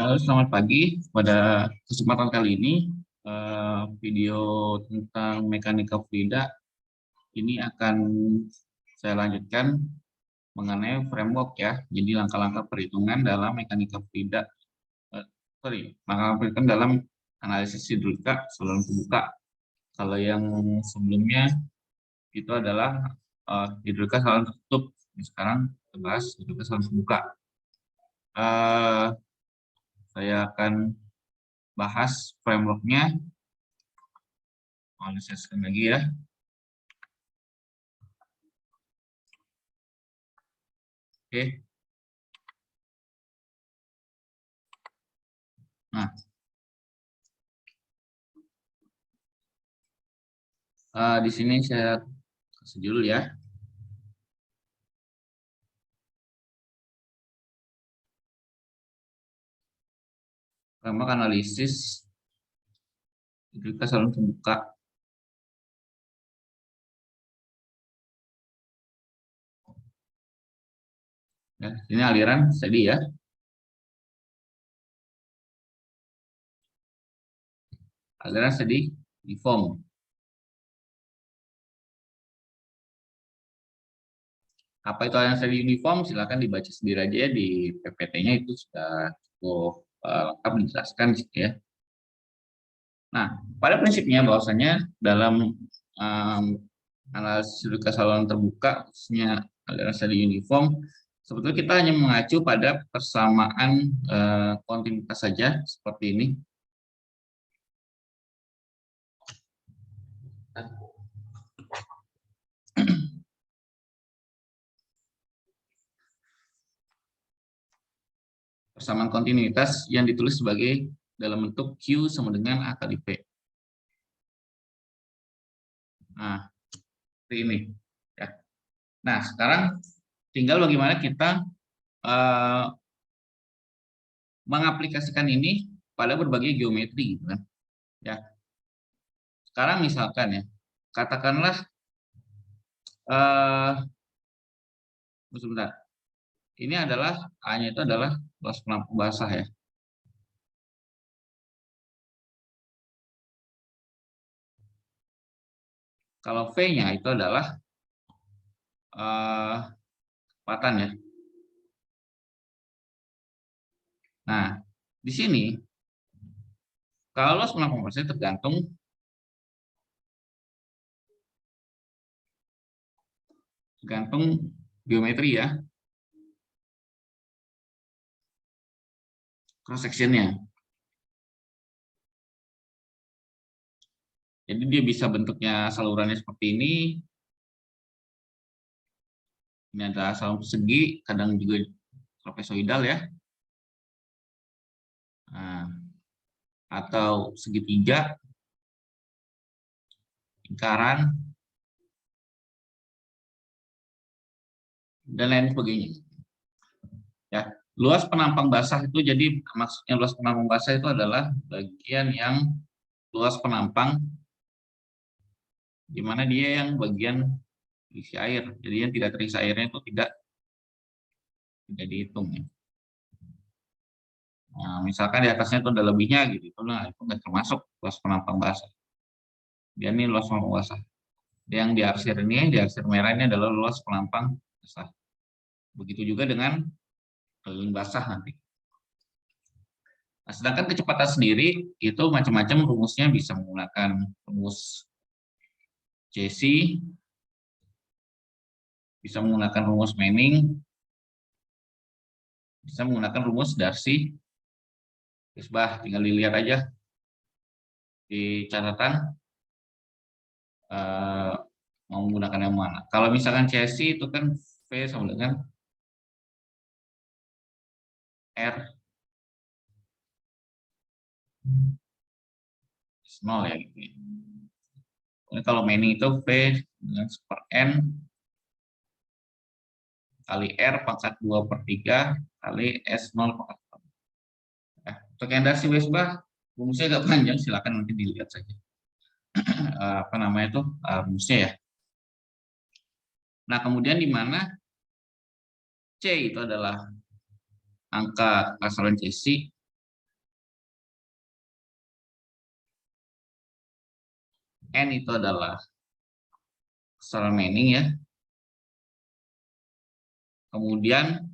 Halo, selamat pagi. Pada kesempatan kali ini, video tentang mekanika fluida ini akan saya lanjutkan mengenai framework ya. Jadi langkah-langkah perhitungan dalam mekanika fluida, langkah perhitungan dalam analisis hidrolika saluran terbuka. Kalau yang sebelumnya itu adalah hidrolika saluran tertutup. Sekarang kita bahas hidrolika saluran terbuka. Saya akan bahas framework-nya. Saya sekali lagi ya. Oke. Nah, di sini saya kasih judul ya. Framework analisis hidrolika saluran terbuka. Ya, ini aliran steady ya. Aliran steady uniform. Apa itu aliran steady uniform? Silakan dibaca sendiri aja ya, di PPT-nya itu sudah cukup lengkap dijelaskan ya. Nah, pada prinsipnya bahwasanya dalam analisis hidrolika saluran terbuka, khususnya aliran steady uniform, sebetulnya kita hanya mengacu pada persamaan kontinuitas saja seperti ini. Persamaan kontinuitas yang ditulis sebagai dalam bentuk Q sama dengan A kali P. Nah, seperti ini. Ya. Nah, sekarang tinggal bagaimana kita mengaplikasikan ini pada berbagai geometri, gitu kan? Ya. Sekarang misalkan ya, katakanlah sebentar. Ini adalah A-nya itu adalah luas penampung basah ya. Kalau V-nya itu adalah kecepatan ya. Nah, di sini kalau luas penampung basah tergantung geometri ya, cross sectionnya. Jadi dia bisa bentuknya salurannya seperti ini. Ini adalah saluran persegi, kadang juga trapezoidal ya. Nah, atau segitiga, lingkaran, dan lain sebagainya. Ya, luas penampang basah itu, jadi maksudnya luas penampang basah itu adalah bagian yang luas penampang di mana dia yang bagian isi air. Jadi yang tidak terisi airnya itu tidak dihitung ya. Nah, misalkan di atasnya itu ada lebihnya gitu, itu nggak termasuk luas penampang basah. Dia ini luas penampang basah. Yang diarsir ini, diarsir merah ini adalah luas penampang basah. Begitu juga dengan keliling basah nanti. Nah, sedangkan kecepatan sendiri itu macam-macam rumusnya, bisa menggunakan rumus Cauchy, bisa menggunakan rumus Manning, bisa menggunakan rumus Darcy. Tinggal dilihat aja di catatan mau menggunakan yang mana. Kalau misalkan Cauchy itu kan V sama dengan R 0 ya gitu ya. Kalau Manning itu V dengan super N kali R pangkat 2/3 kali S0 pangkat 4. Nah, untuk yang Darcy Weisbach rumusnya agak panjang, silakan nanti dilihat saja. Apa namanya itu rumusnya ya. Nah, kemudian di mana C itu adalah angka saluran Cauchy, N itu adalah kesalahan mining ya. Kemudian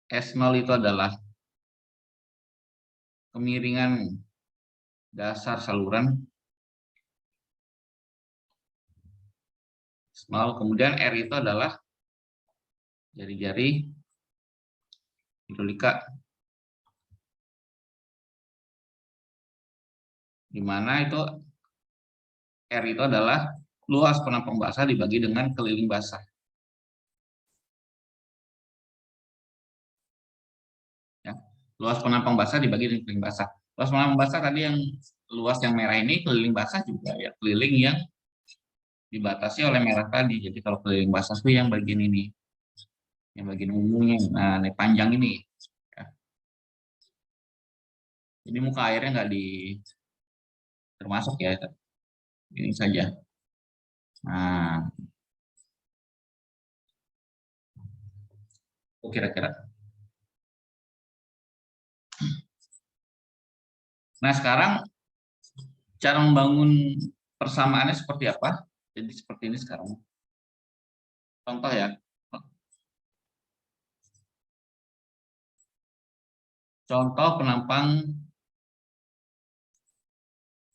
S0 itu adalah kemiringan dasar saluran. Kemudian R itu adalah jari-jari hidrolika, di mana itu R itu adalah luas penampang basah dibagi dengan keliling basah. Ya, luas penampang basah dibagi dengan keliling basah. Luas penampang basah tadi yang luas yang merah ini, keliling basah juga ya, keliling yang dibatasi oleh merah tadi. Jadi kalau keliling basah itu yang bagian ini, yang bagian ungunya, nah ini panjang ini. Ya. Jadi muka airnya nggak termasuk ya, ini saja. Nah, kira-kira. Nah, sekarang cara membangun persamaannya seperti apa? Jadi seperti ini sekarang. Contoh ya. Contoh penampang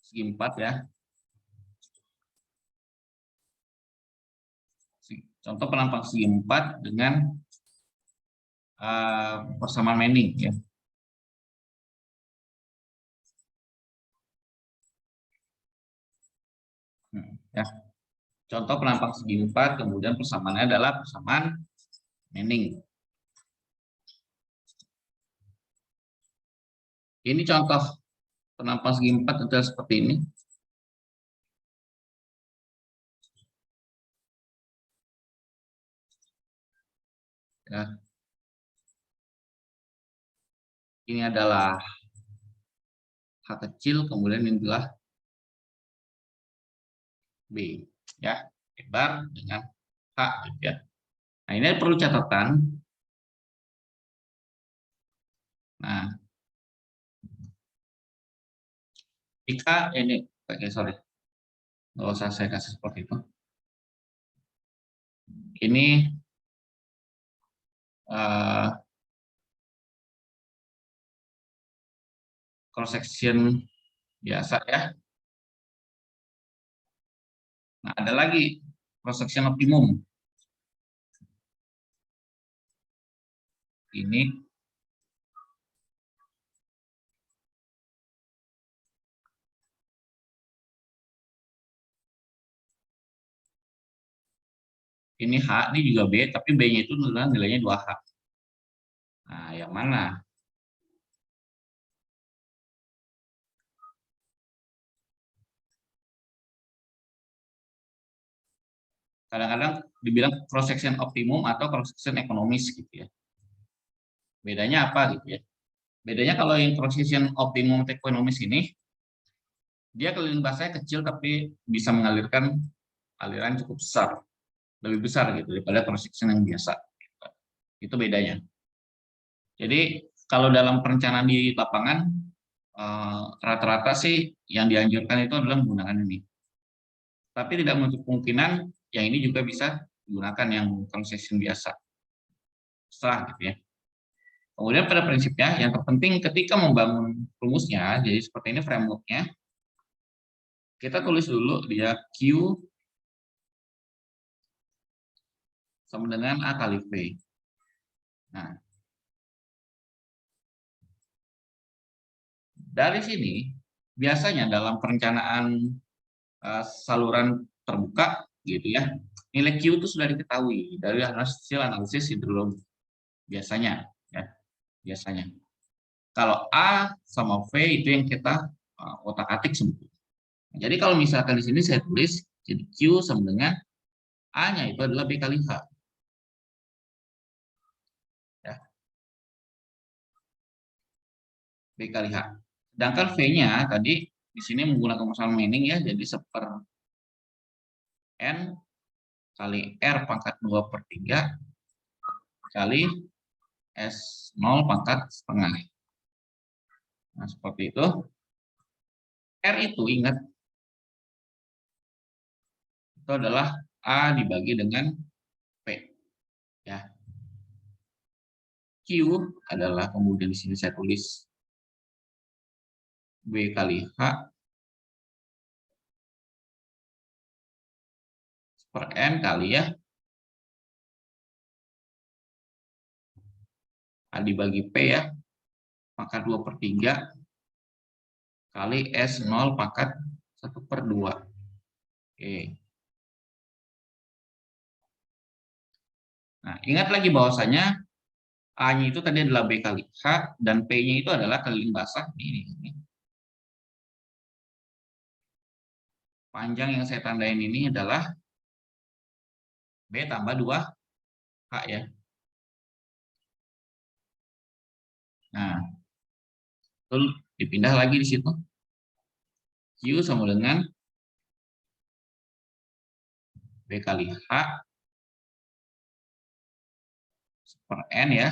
segi 4 ya. Contoh penampang segi 4 dengan persamaan Manning ya. Ya. Contoh penampang segi 4 kemudian persamaannya adalah persamaan Manning. Ini contoh penampang segi 4 adalah seperti ini. Ya. Ini adalah H kecil, kemudian ini adalah B ya, lebar dengan H gitu ya. Nah, ini perlu catatan. Nah, jika ini sorry, nggak usah saya kasih seperti itu. Ini cross section biasa ya. Nah, ada lagi cross section optimum. Ini H, ini juga B, tapi B-nya itu nilainya 2H. Nah, yang mana? Kadang-kadang dibilang cross section optimum atau cross section ekonomis gitu ya. Bedanya apa gitu ya? Bedanya kalau yang cross section optimum ekonomis ini, dia keliling basahnya kecil tapi bisa mengalirkan aliran cukup besar, lebih besar gitu daripada cross section yang biasa. Itu bedanya. Jadi kalau dalam perencanaan di lapangan rata-rata sih yang dianjurkan itu adalah menggunakan ini. Tapi tidak menutup kemungkinan yang ini juga bisa digunakan yang cross section biasa. Setelah gitu ya. Kemudian pada prinsipnya yang terpenting ketika membangun rumusnya, jadi seperti ini frameworknya, kita tulis dulu dia Q sama dengan A kali V. Nah, dari sini biasanya dalam perencanaan saluran terbuka gitu ya, nilai Q itu sudah diketahui dari hasil analisis hidrologi biasanya ya, biasanya. Kalau A sama V itu yang kita otak-atik sebetulnya. Jadi kalau misalkan di sini saya tulis jadi Q sama dengan A-nya itu adalah B kali H. Ya, B kali H. Sedangkan V-nya tadi di sini menggunakan persamaan Manning ya, jadi 1/N kali R pangkat 2/3 kali S0 pangkat setengah. Nah, seperti itu. R itu ingat itu adalah A dibagi dengan P. Ya. Q adalah, kemudian di sini saya tulis B kali H per N kali ya. A dibagi P ya, maka 2/3 kali S0 pangkat 1/2. Oke. Nah, ingat lagi bahwasanya A-nya itu tadi adalah B kali H, dan P-nya itu adalah keliling basah. Ini. Panjang yang saya tandain ini adalah B tambah 2H ya. Nah, betul, dipindah lagi di situ. Q sama dengan B kali H per N ya.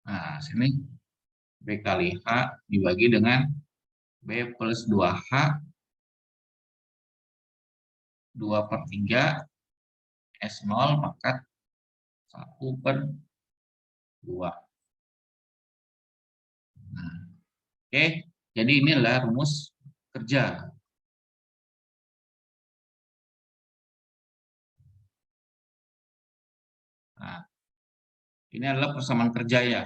Nah, sini B kali H dibagi dengan B plus 2H 2/3 S0 pangkat 1/2. Nah, oke, jadi ini adalah rumus kerja. Nah, ini adalah persamaan kerja ya.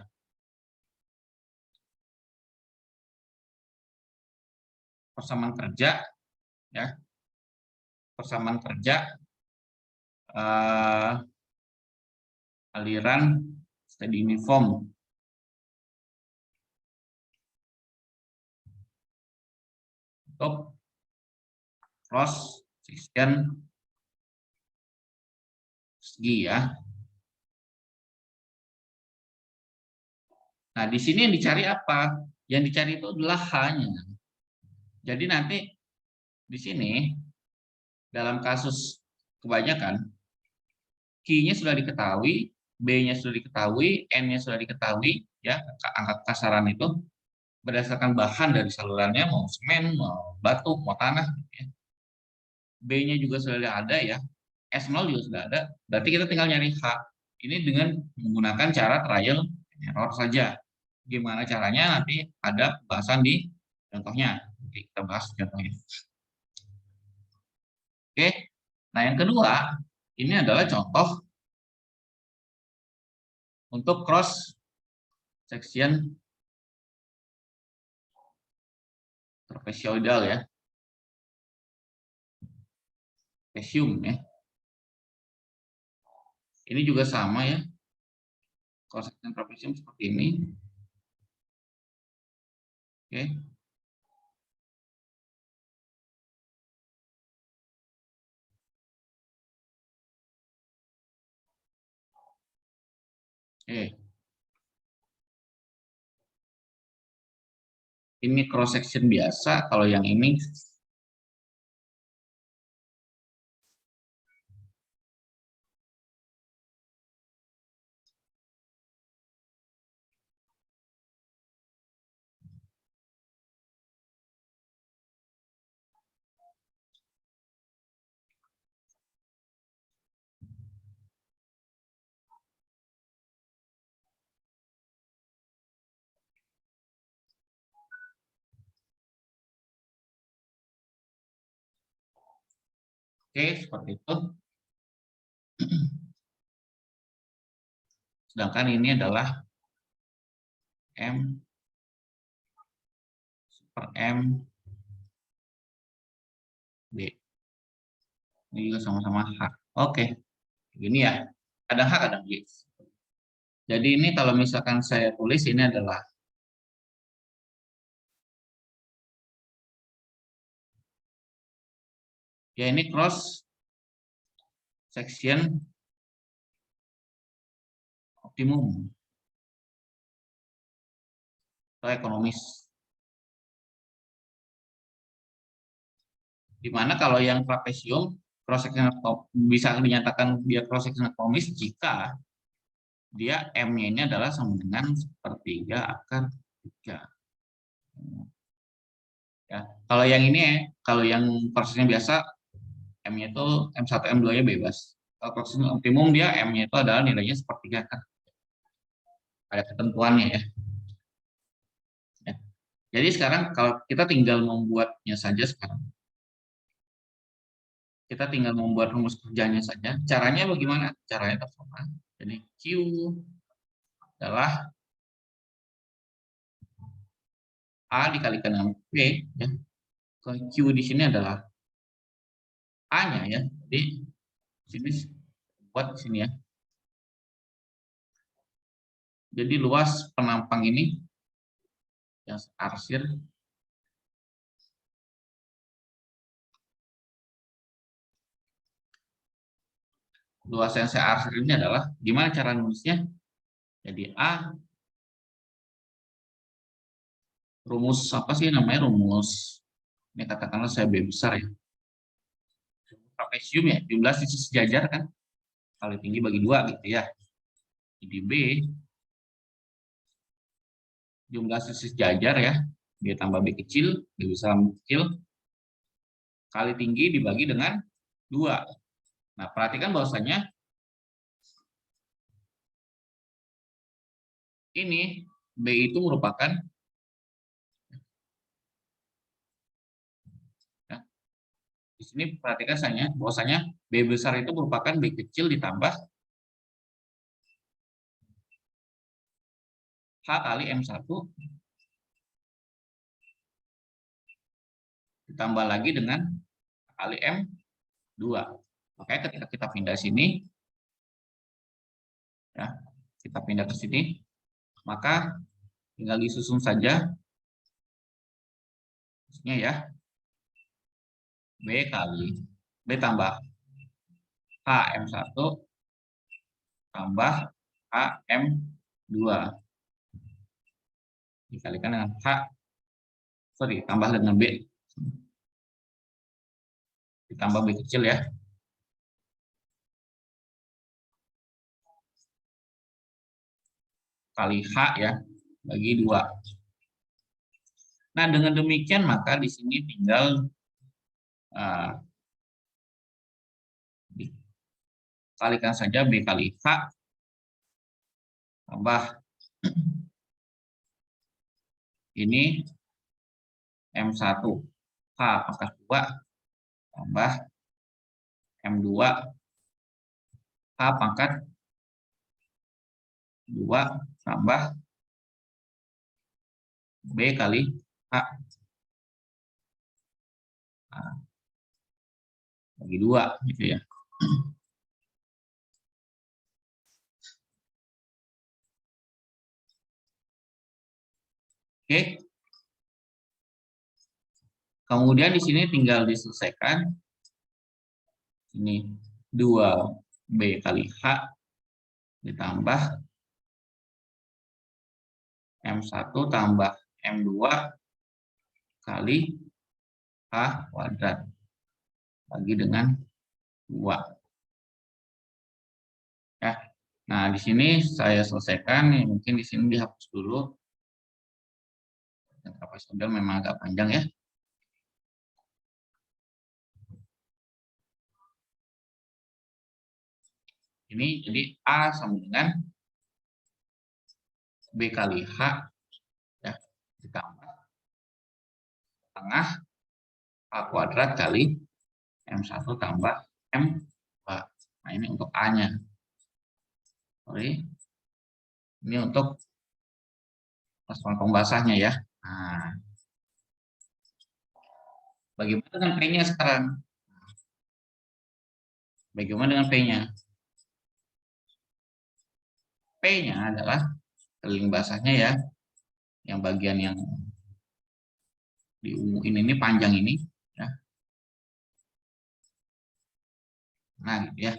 Persamaan kerja ya. Persamaan kerja aliran steady uniform. Untuk cross section segi ya. Nah, di sini yang dicari apa? Yang dicari itu adalah H-nya. Jadi nanti di sini dalam kasus kebanyakan Q-nya sudah diketahui, B-nya sudah diketahui, N-nya sudah diketahui ya, angka kasaran itu berdasarkan bahan dari salurannya, mau semen, mau batu, mau tanah ya. B-nya juga sudah ada ya. S0 juga sudah ada. Berarti kita tinggal nyari H. Ini dengan menggunakan cara trial and error saja. Gimana caranya nanti ada bahasan di contohnya. Oke, kita bahas contohnya. Oke. Nah, yang kedua, ini adalah contoh untuk cross section trapezoidal ya. Trapesium ya. Ini juga sama ya. Cross section trapesium seperti ini. Oke. Oke. Ini cross section biasa, kalau yang ini oke, seperti itu. Sedangkan ini adalah M per M B. Ini juga sama-sama H. Oke, gini ya. Kadang H, kadang B. Jadi ini kalau misalkan saya tulis ini adalah ya, ini cross section optimum atau ekonomis. Dimana kalau yang trapesium cross section bisa dinyatakan dia cross section ekonomis jika dia M-nya ini adalah sama dengan 1/3 akar 3. Ya, kalau yang ini, kalau yang prosesnya biasa M-nya itu M1, M2-nya bebas. Kalau proporsional optimum dia M-nya itu adalah nilainya sepertiga kan. Ada ketentuannya ya. Jadi sekarang kalau kita tinggal membuatnya saja sekarang. Kita tinggal membuat rumus kerjanya saja. Caranya bagaimana? Caranya tetap sama. Jadi Q adalah A dikalikan dengan P. Ya. Q di sini adalah A-nya ya. Jadi di sini buat di sini ya. Jadi luas penampang ini yang arsir luas yang saya arsir ini adalah gimana cara nulisnya? Jadi A rumus apa sih namanya rumus ini katakanlah saya B besar ya. Trapesium ya, jumlah sisi sejajar kan kali tinggi bagi 2 gitu ya. Jadi B jumlah sisi sejajar ya, B tambah B kecil, B besar kecil kali tinggi dibagi dengan 2. Nah, perhatikan bahwasanya ini B itu merupakan ya, di sini perhatikan saya bahwasanya B besar itu merupakan B kecil ditambah H kali M1 ditambah lagi dengan kali M2. Makanya ketika kita pindah sini ya, kita pindah ke sini, maka tinggal disusun saja ya B kali B tambah HM1 tambah HM2 dikalikan dengan tambah dengan B ditambah B kecil ya kali H ya bagi 2. Nah, dengan demikian maka di sini tinggal dikalikan saja B kali H tambah ini M1 H pangkat 2 tambah M2 H pangkat 2 tambah B kali H bagi 2 gitu ya. Oke. Kemudian di sini tinggal diselesaikan. Ini 2B kali H ditambah M1 tambah M2 kali H kuadrat bagi dengan 2. Ya. Nah, di sini saya selesaikan, mungkin di sini dihapus dulu. Trapesium memang agak panjang ya. Ini jadi A sama dengan B kali H ya ditambah tengah H kuadrat kali M1 tambah M2. Nah, ini untuk A-nya. Sorry. Ini untuk transform pembasahnya ya. Nah, bagaimana dengan P-nya sekarang? Bagaimana dengan P-nya? P-nya adalah keliling basahnya ya, yang bagian yang diumumin ini panjang ini ya. Nah, gitu ya.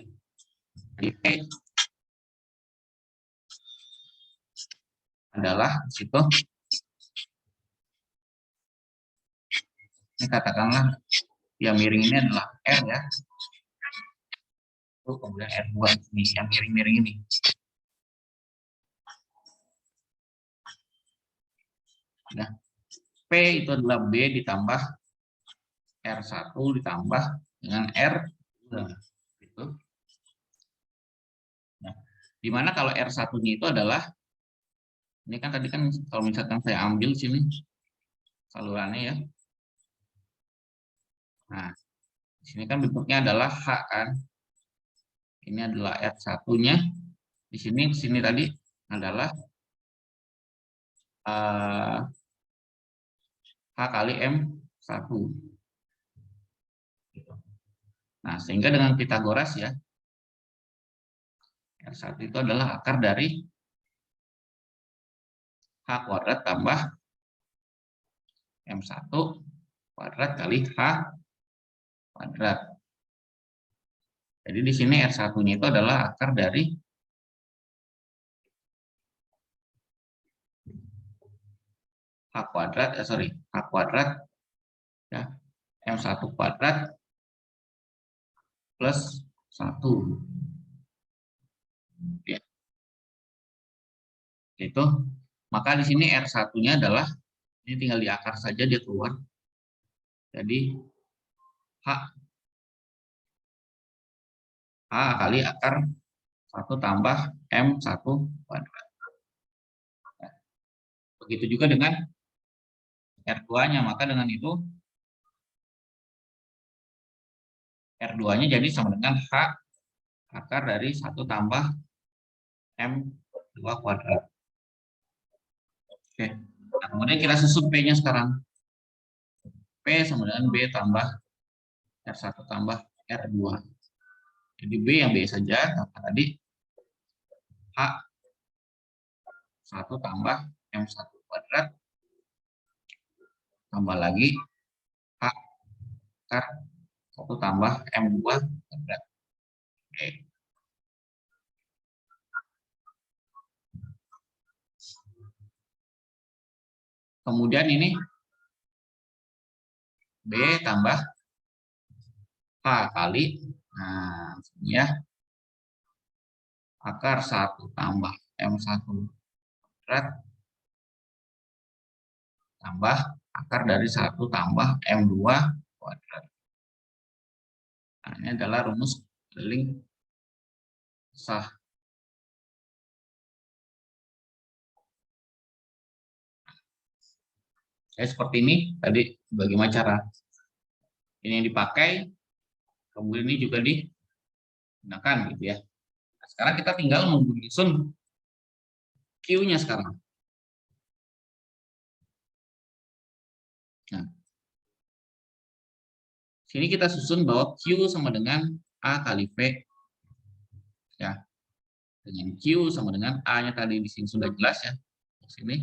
Jadi P adalah di situ. Ini katakanlah yang miring ini adalah R ya. Kemudian R2 ini yang miring-miring ini. Nah, P itu adalah B ditambah R1 ditambah dengan R2. Nah, gitu. Nah, dimana kalau R1-nya itu adalah, ini kan tadi kan kalau misalkan saya ambil sini salurannya ya. Nah, di sini kan bentuknya adalah H kan. Ini adalah R1-nya. Di sini tadi adalah H kali M1. Nah, sehingga dengan Pitagoras ya, R1 itu adalah akar dari H kuadrat tambah M1 kuadrat kali H kuadrat. Jadi di sini R1-nya itu adalah akar dari H kuadrat, H kuadrat ya, M1 kuadrat plus 1. Ya, itu. Maka di sini R1-nya adalah, ini tinggal diakar saja dia keluar. Jadi H kali akar 1 tambah M1 kuadrat. Begitu juga dengan R2-nya, maka dengan itu R2-nya jadi sama dengan H akar dari 1 tambah M2 kuadrat. Oke. Nah, kemudian kita susun P-nya sekarang. P sama dengan B tambah R1 tambah R2. Jadi B yang B saja, maka tadi H 1 tambah M1 kuadrat tambah lagi H akar 1 tambah M2 kuadrat. Oke. Kemudian ini B tambah H kali, nah ya, akar 1 tambah M1 kuadrat tambah akar dari 1 tambah M2 kuadrat. Nah, ini adalah rumus keliling sah. Seperti ini tadi bagaimana cara ini yang dipakai, kemudian ini juga digunakan gitu ya. Nah, sekarang kita tinggal menyusun Q-nya sekarang. Nah, sini kita susun bahwa Q sama dengan A kali V ya. Dengan Q sama dengan A-nya tadi di sini sudah jelas ya. Di sini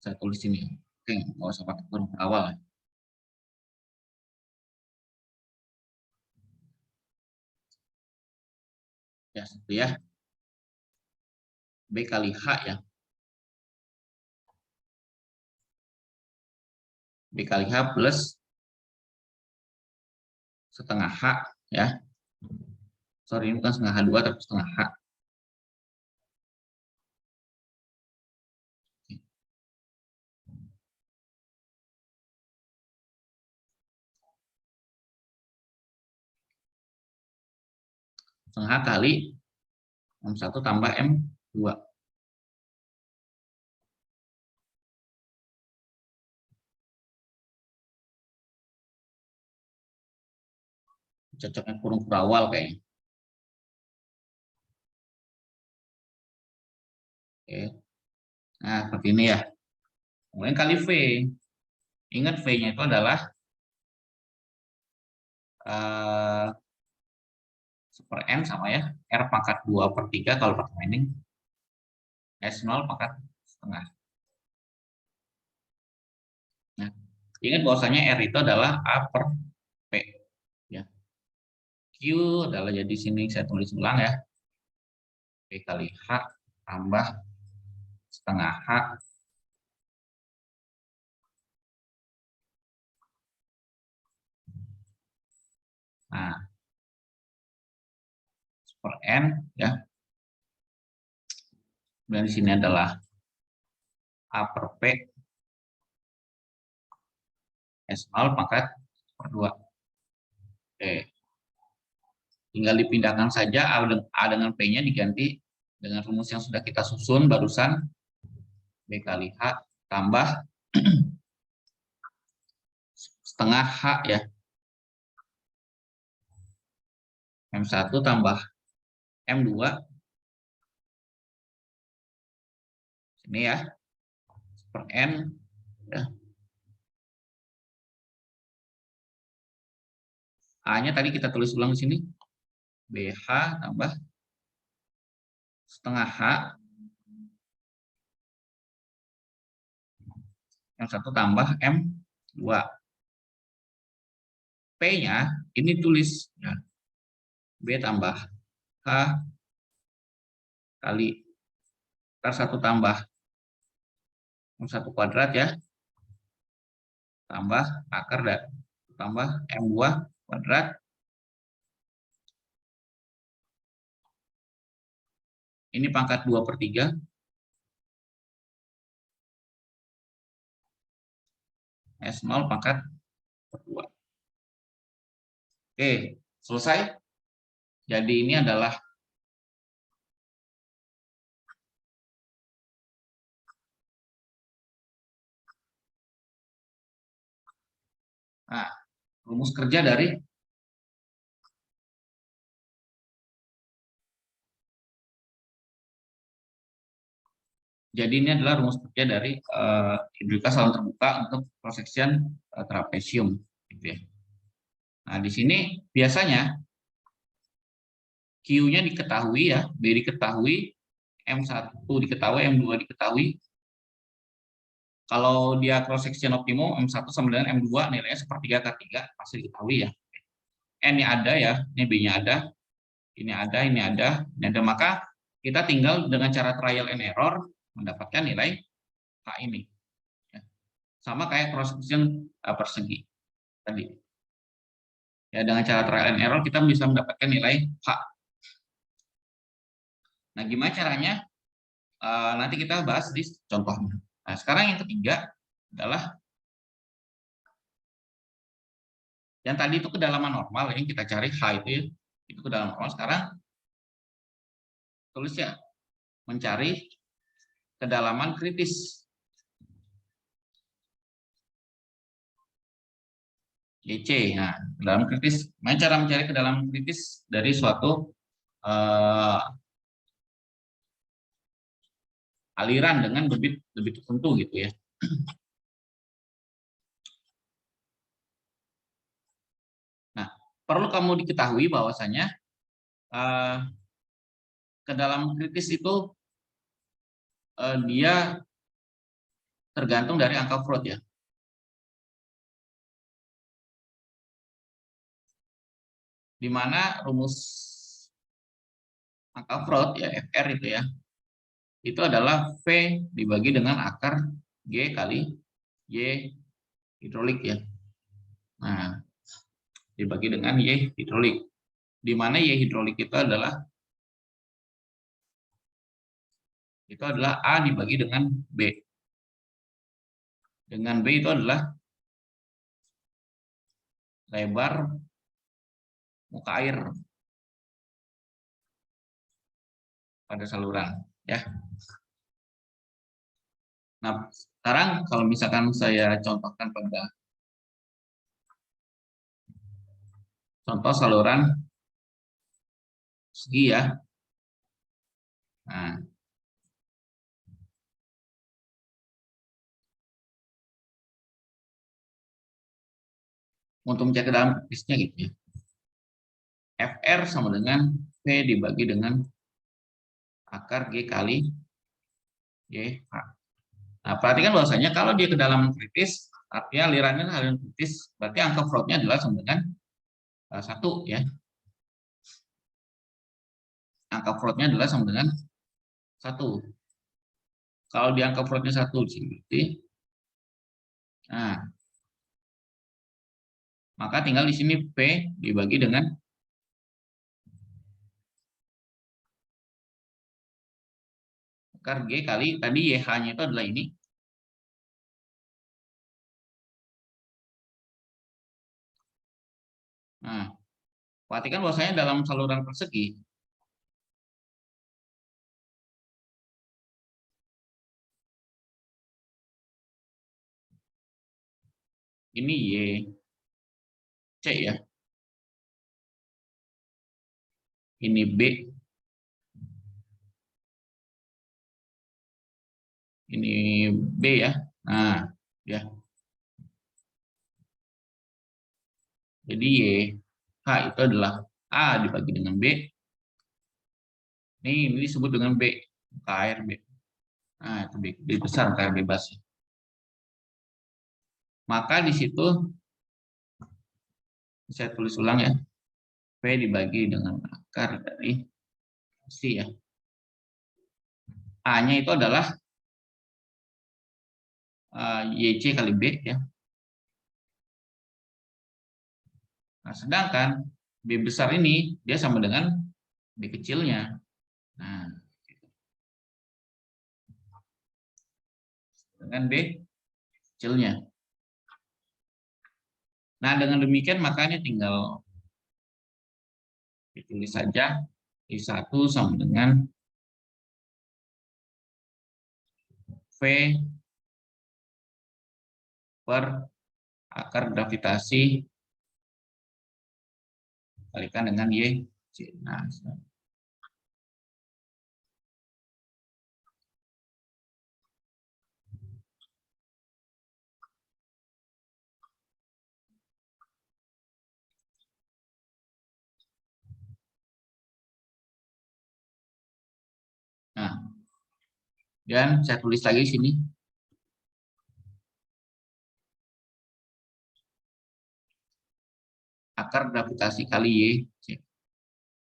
saya tulis ini. Oke, nggak usah pakai huruf awal. Ya, satu ya. B kali H ya. B kali H plus setengah H ya. Sorry, ini bukan setengah H2 tapi setengah H. Setengah H kali M1 tambah M2. Cocoknya kurung berawal kayaknya. Oke. Nah, seperti ini ya. Kemudian kali V. Ingat V-nya itu adalah per N sama ya. R pangkat 2/3 kalau pakai mining. S0 pangkat setengah. Nah, ingat bahwasanya R itu adalah A per P. Ya. Q adalah, jadi sini saya tulis ulang ya. P kali H tambah setengah H nah per N ya, dan di sini adalah A per P S0 pangkat per 2. Oke. Tinggal dipindahkan saja A dengan P-nya diganti dengan rumus yang sudah kita susun barusan, B kali H tambah setengah H ya. M1 tambah M2. Sini ya. Per N. Ya. A-nya tadi kita tulis ulang di sini. BH tambah setengah H. M1 tambah M2. P-nya ini tulis ya. B tambah H kali R1 tambah M1 kuadrat ya. Tambah akar tambah M2 kuadrat. Ini pangkat 2/3. S0 pangkat per 2. Oke, selesai. Jadi ini adalah rumus kerja dari ini adalah rumus kerja dari hidrolika saluran terbuka untuk cross section trapesium gitu ya. Nah, di sini biasanya Q-nya diketahui ya, B diketahui, M1 diketahui, M2 diketahui. Kalau dia cross section optimum M1 sama dengan M2 nilainya sepertiga ke 3 pasti diketahui ya. N-nya ada ya, ini B-nya ada, ini ada, ini ada, ini ada. Maka kita tinggal dengan cara trial and error mendapatkan nilai H ini. Sama kayak cross section persegi tadi. Ya, dengan cara trial and error kita bisa mendapatkan nilai H. Nah, gimana caranya? Nanti kita bahas di contohnya. Nah, sekarang yang ketiga adalah yang tadi itu kedalaman normal yang kita cari H itu ya. Itu kedalaman normal. Sekarang tulis ya, mencari kedalaman kritis. YC. Nah, kedalaman kritis. Nah, cara mencari kedalaman kritis dari suatu aliran dengan debit tertentu gitu ya. Nah, perlu kamu diketahui bahwasanya kedalaman kritis itu dia tergantung dari angka Freud ya. Di mana rumus angka Freud ya, FR itu ya, itu adalah V dibagi dengan akar G kali Y hidrolik ya. Nah, dibagi dengan Y hidrolik. Di mana Y hidrolik itu adalah A dibagi dengan B. Dengan B itu adalah lebar muka air pada saluran ya. Nah, sekarang kalau misalkan saya contohkan pada contoh saluran segi ya. Nah, untuk mencari kedalaman kritisnya gitu ya. FR sama dengan V dibagi dengan akar G kali YH. Nah, perhatikan bahwasanya kalau dia kedalaman kritis, artinya alirannya aliran kritis, berarti angka Freud-nya adalah sama dengan 1 ya. Angka Freud-nya adalah sama dengan 1. Kalau di angka Freud-nya 1 berarti nah, maka tinggal di sini P dibagi dengan akar G kali tadi YH-nya itu adalah ini. Nah, perhatikan bahwasanya dalam saluran persegi, ini Y, C ya, ini B, ini B ya. Nah, ya. Jadi Y, H itu adalah A dibagi dengan B. Ini disebut dengan B, KRB. Nah, itu B besar, KRB bebas. Maka di situ saya tulis ulang ya. P dibagi dengan akar dari C ya. A-nya itu adalah YC kali B ya. Nah, sedangkan B besar ini dia sama dengan B kecilnya. Nah, dengan B kecilnya. Nah, dengan demikian makanya tinggal ditulis saja I1 sama dengan V per akar gravitasi kalikan dengan Y. Nah, nah, dan saya tulis lagi sini. Akar gravitasi kali Y.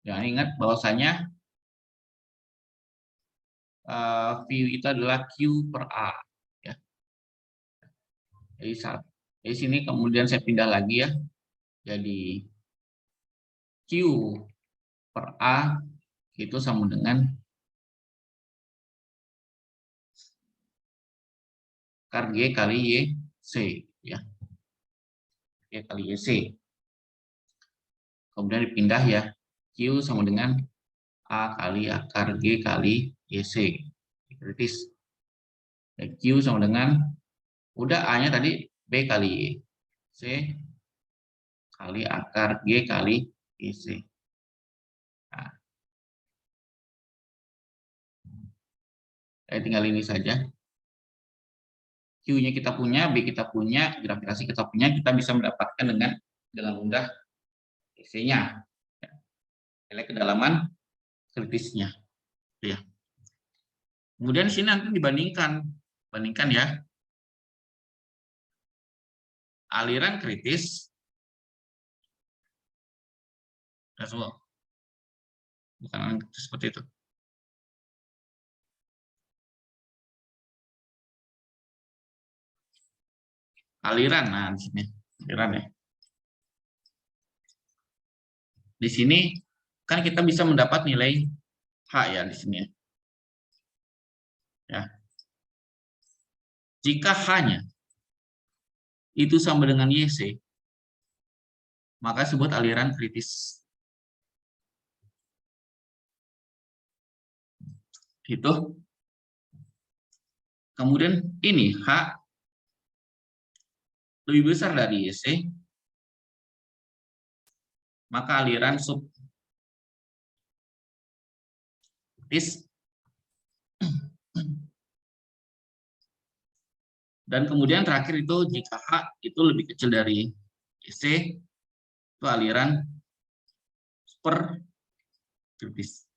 Jangan ingat bahwasanya V itu adalah Q per A. Ya. Jadi sini kemudian saya pindah lagi ya. Jadi Q per A itu sama dengan akar G kali YC. Ya. G kali YC. Kemudian dipindah ya. Q sama dengan A kali akar G kali YC. Kritis. Dan Q sama dengan, udah A-nya tadi B kali YC kali akar G kali YC. Nah, saya tinggal ini saja. Q-nya kita punya, B kita punya, gravitasi kita punya, kita bisa mendapatkan dengan mudah YC-nya. Nilai kedalaman kritisnya. Ya. Kemudian sini nanti bandingkan ya. Aliran kritis bukan seperti itu. Aliran, nah di sini aliran ya. Di sini kan kita bisa mendapat nilai H ya di sini ya. Ya. Jika H-nya itu sama dengan YC, maka sebut aliran kritis. Itu. Kemudian ini H lebih besar dari YC, maka aliran subkritis. Dan kemudian terakhir itu jika H itu lebih kecil dari YC, itu aliran superkritis.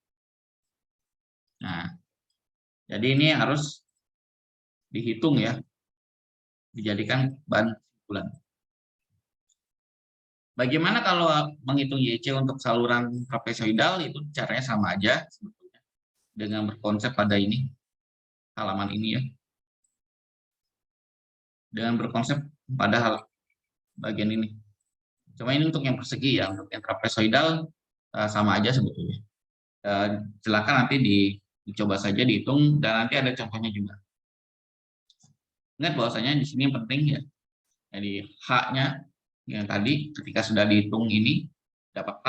Nah, jadi ini harus dihitung ya, dijadikan bahan kesimpulan. Bagaimana kalau menghitung YC untuk saluran trapezoidal? Itu caranya sama aja sebetulnya dengan berkonsep pada ini, halaman ini ya. Dengan berkonsep pada bagian ini. Cuma ini untuk yang persegi ya, untuk yang trapezoidal sama aja sebetulnya. Silakan nanti dicoba saja dihitung dan nanti ada contohnya juga. Ingat bahwasanya di sini yang penting ya, jadi H-nya yang tadi ketika sudah dihitung ini dapat H,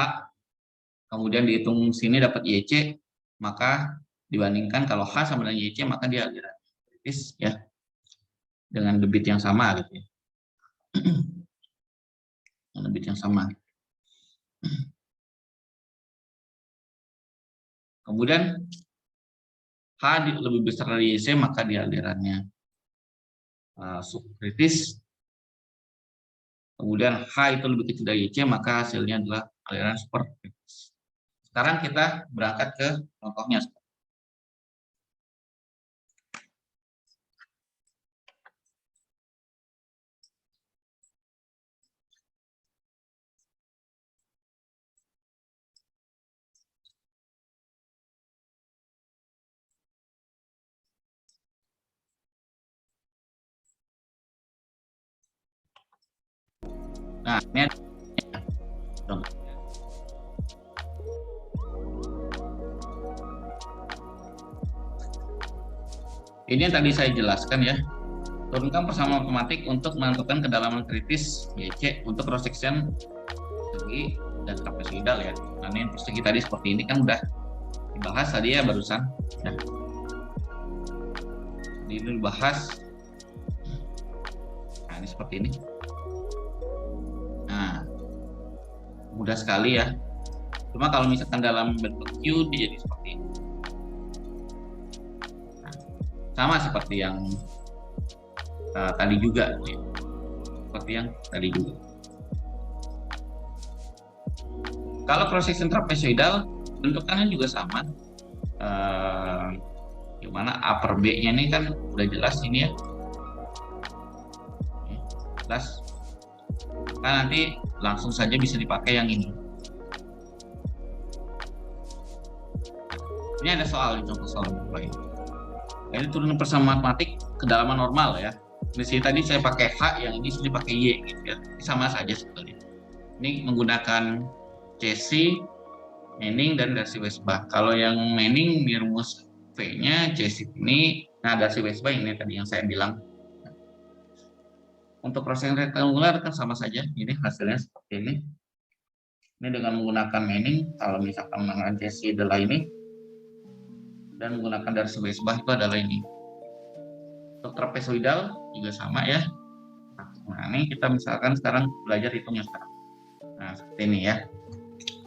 kemudian dihitung sini dapat YC, maka dibandingkan kalau H sama dengan YC, maka dia aliran kritis ya, dengan debit yang sama gitu ya. Dengan debit yang sama. Kemudian H lebih besar dari YC, maka dia alirannya subkritis. Kemudian H itu lebih kecil dari YC, maka hasilnya adalah aliran superkritis. Sekarang kita berangkat ke contohnya. Nah, ini ada ini yang tadi saya jelaskan ya. Turunkan persamaan matematik untuk menentukan kedalaman kritis YC untuk cross section persegi dan trapezoidal ya. Nah, ini persegi tadi seperti ini kan udah dibahas tadi ya barusan. Ya. Ini dibahas. Nah, ini seperti ini. Nah, mudah sekali ya. Cuma kalau misalkan dalam bentuk Q dia jadi seperti ini. Nah, sama seperti yang tadi juga, ya. Seperti yang tadi juga. Kalau cross section trapezoidal bentukannya juga sama. Gimana upper B-nya ini kan udah jelas ini ya. Jelas. Nah, nanti langsung saja bisa dipakai yang ini. Ini ada soal, contoh soal lain. Ini turunan persamaan matematik kedalaman normal ya. Di sini tadi saya pakai H, yang ini sudah pakai Y gitu ya. Ini sama saja sebetulnya. Ini menggunakan Cauchy, Manning dan Darcy-Weisbach. Kalau yang Manning ini rumus V-nya, Cauchy ini, nah Darcy-Weisbach ini tadi yang saya bilang. Untuk cross section rektangular kan sama saja. Ini hasilnya seperti ini. Ini dengan menggunakan Manning, kalau misalkan menggunakan Cauchy adalah ini, dan menggunakan Darcy-Weisbach itu adalah ini. Untuk trapezoidal juga sama ya. Nah, ini kita misalkan sekarang belajar hitungnya sekarang. Nah, seperti ini ya.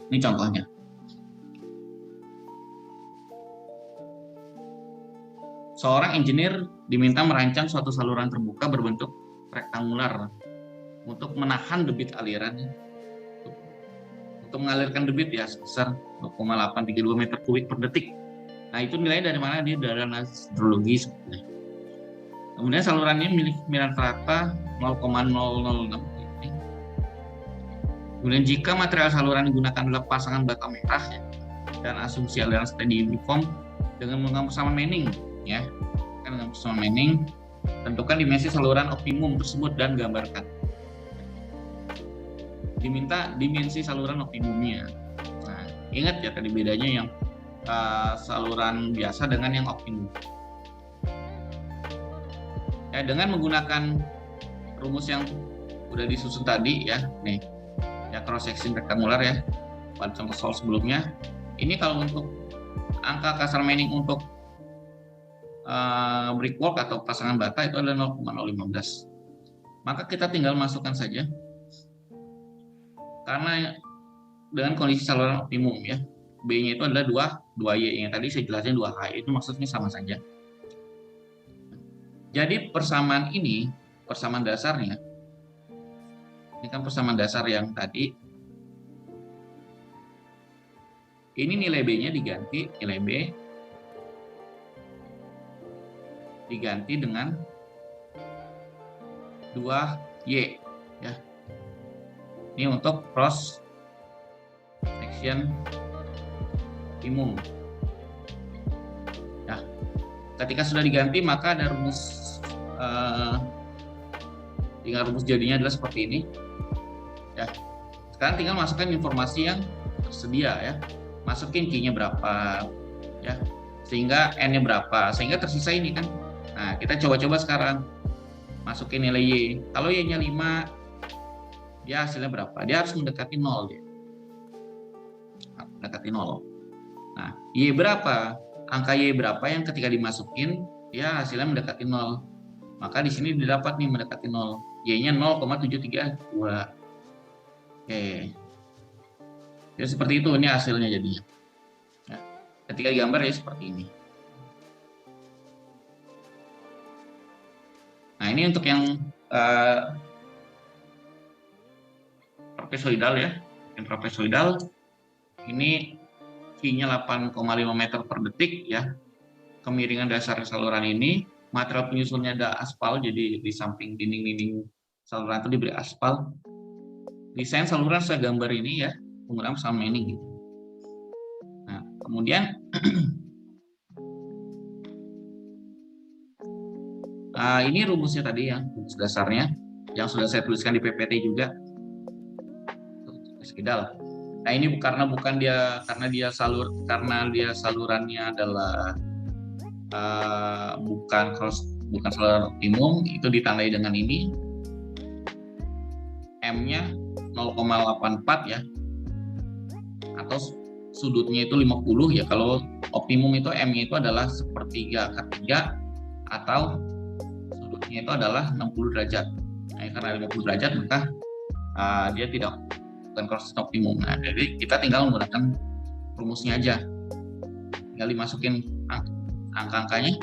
Ini contohnya. Seorang engineer diminta merancang suatu saluran terbuka berbentuk rektangular untuk menahan debit aliran. Untuk mengalirkan debit ya sebesar 2,832 meter kubik per detik. Nah, itu nilainya dari mana? Dia dari analisis hidrologi sebenarnya. Kemudian salurannya milik miran rata 0,006. Kemudian jika material saluran digunakan adalah pasangan bata merah ya, dan asumsi aliran steady uniform dengan menggunakan persamaan Manning ya. Dengan persamaan Manning, tentukan dimensi saluran optimum tersebut dan gambarkan. Diminta dimensi saluran optimumnya. Nah, ingat ya tadi bedanya yang saluran biasa dengan yang optimum. Ya, dengan menggunakan rumus yang udah disusun tadi ya, nih ya cross section rektangular ya, pada contoh soal sebelumnya. Ini kalau untuk angka kasar Manning untuk brickwork atau pasangan bata itu adalah 0,015. Maka kita tinggal masukkan saja, karena dengan kondisi saluran optimum ya, B-nya itu adalah 2Y, yang tadi saya jelasin 2H, itu maksudnya sama saja. Jadi persamaan ini, persamaan dasarnya, ini kan persamaan dasar yang tadi, ini nilai B-nya diganti, nilai B diganti dengan 2Y ya. Ini untuk cross section optimum. Ya. Ketika sudah diganti maka ada rumus tinggal rumus jadinya adalah seperti ini. Ya. Sekarang tinggal masukkan informasi yang tersedia ya. Masukin Q-nya berapa ya. Sehingga N-nya berapa, sehingga tersisa ini kan. Nah, kita coba-coba sekarang. Masukin nilai Y. Kalau Y-nya 5, dia hasilnya berapa? Dia harus mendekati 0 ya. mendekati 0. Nah, Y berapa? Angka Y berapa yang ketika dimasukin, ya hasilnya mendekati 0. Maka di sini didapat nih mendekati 0. Y-nya 0,732. Oke. Jadi seperti itu, ini hasilnya jadinya. Ya. Ketika digambar ya seperti ini. Nah, ini untuk yang trapezoidal ya. Yang trapezoidal ini V-nya 8,5 meter per detik ya. Kemiringan dasar saluran ini, material penyusunnya ada aspal, jadi di samping dinding-dinding saluran itu diberi aspal. Desain saluran saya gambar ini ya, penggunaan sama ini gitu. Nah, kemudian ini rumusnya tadi ya, rumus dasarnya yang sudah saya tuliskan di PPT juga. Trapezoidal. Nah, ini karena dia salurannya adalah bukan saluran optimum, itu ditandai dengan ini. M-nya 0,84 ya. Atau sudutnya itu 50 ya. Kalau optimum itu M-nya itu adalah 1/3/3 atau sudutnya itu adalah 60 derajat. Nah, karena 50 derajat maka dia bukan cross optimum. Nah, jadi kita tinggal menggunakan rumusnya aja. Tinggal dimasukin angka-angkanya.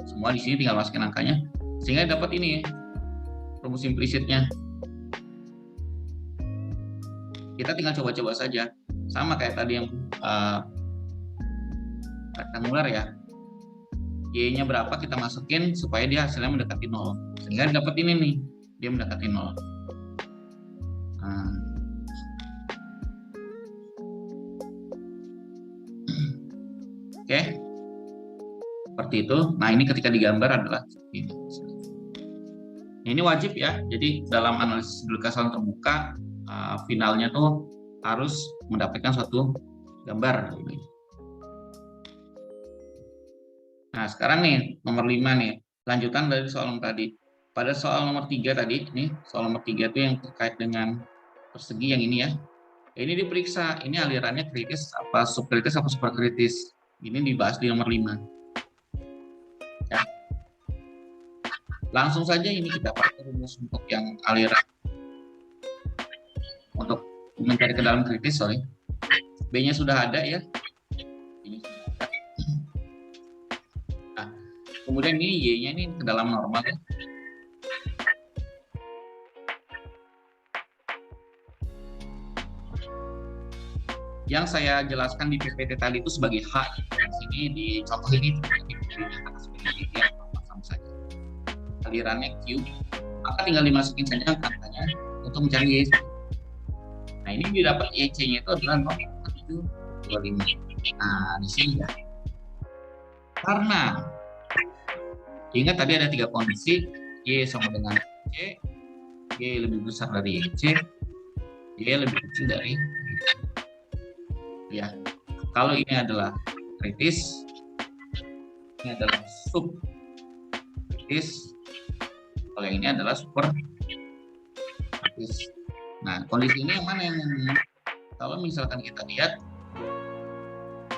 Semua di sini tinggal masukin angkanya sehingga dapat ini rumus implisitnya. Kita tinggal coba-coba saja. Sama kayak tadi yang rektangular ya. Y-nya berapa kita masukin supaya dia hasilnya mendekati 0. Sehingga dapat ini nih, dia mendekati 0. Oke. Seperti itu. Nah, ini ketika digambar adalah ini. Ini wajib ya. Jadi dalam analisis hidrolik saluran terbuka, finalnya tuh harus mendapatkan suatu gambar. Nah, sekarang nih nomor 5 nih, lanjutan dari soal tadi. Pada soal nomor 3 tadi, nih soal nomor 3 itu yang terkait dengan persegi yang ini ya. Ini diperiksa, ini alirannya kritis apa subkritis apa superkritis. Ini dibahas di nomor 5. Ya. Langsung saja ini kita pakai rumus untuk yang aliran. Untuk mencari ke dalam kritis, sorry. B-nya sudah ada ya. Nah, kemudian ini Y-nya ini ke dalam normal ya. Yang saya jelaskan di PPT tadi itu sebagai H. Di sini di contoh ini dinyatakan sebagai Y sama saja. Alirannya Q, maka tinggal dimasukin saja angkanya untuk mencari Y. Nah, ini didapat YC-nya itu adalah 0,725. Nah, di sini ya. Karena ingat tadi ada 3 kondisi, Y sama dengan C, Y lebih besar dari YC, Y lebih kecil dari YC. Ya, kalau ini adalah kritis, ini adalah subkritis, kalau ini adalah super kritis. Nah, kondisi ini yang mana yang kalau misalkan kita lihat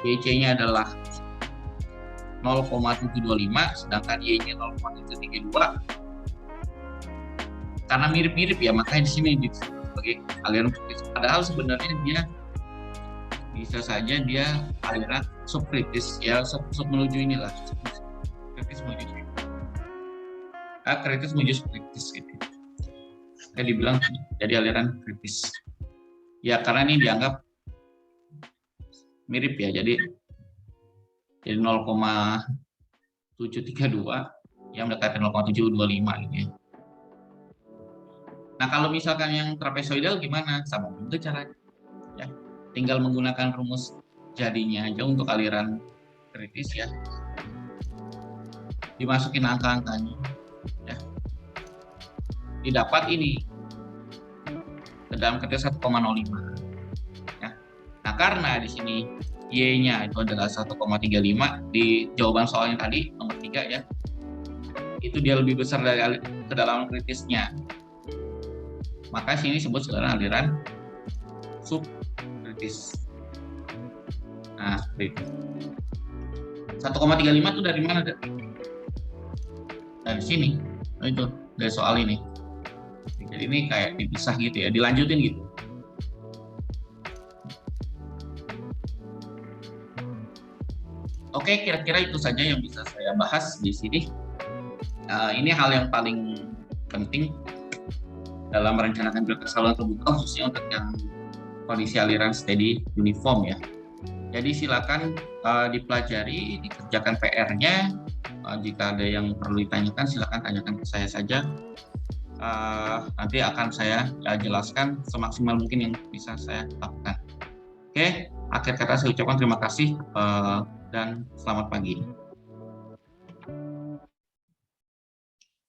YC-nya adalah 0,725 sedangkan Y-nya 0,732. Karena mirip-mirip ya, makanya di sini disebut sebagai aliran kritis. Padahal sebenarnya dia bisa saja dia aliran subkritis ya, sub menuju inilah kritis menuju kritis menuju subkritis gitu. Kayak dibilang jadi aliran kritis ya, karena ini dianggap mirip ya, jadi 0,732 yang mendekati 0,725 gitu ya. Nah, kalau misalkan yang trapezoidal gimana? Sama juga caranya ya. Tinggal menggunakan rumus jadinya aja untuk aliran kritis ya. Dimasukin angka-angkanya ya. Didapat ini ke dalam kritis 1,05 ya. Nah, karena di sini Y-nya itu adalah 1,35 di jawaban soalnya tadi nomor 3 ya. Itu dia lebih besar dari kedalaman kritisnya. Maka sini disebut sekarang aliran subkritis. kritis. Nah, seperti itu. 1,35 itu dari mana? Dari sini. Nah, itu dari soal ini. Jadi ini kayak dipisah gitu ya, dilanjutin gitu. Oke, kira-kira itu saja yang bisa saya bahas di sini. Ini hal yang paling penting dalam merencanakan pilkada saluran terbuka, khususnya untuk yang kondisi aliran steady uniform ya. Jadi silakan dipelajari, dikerjakan PR-nya. Jika ada yang perlu ditanyakan, silakan tanyakan ke saya saja. Nanti akan saya jelaskan semaksimal mungkin yang bisa saya lakukan. Oke, akhir kata saya ucapkan terima kasih dan selamat pagi.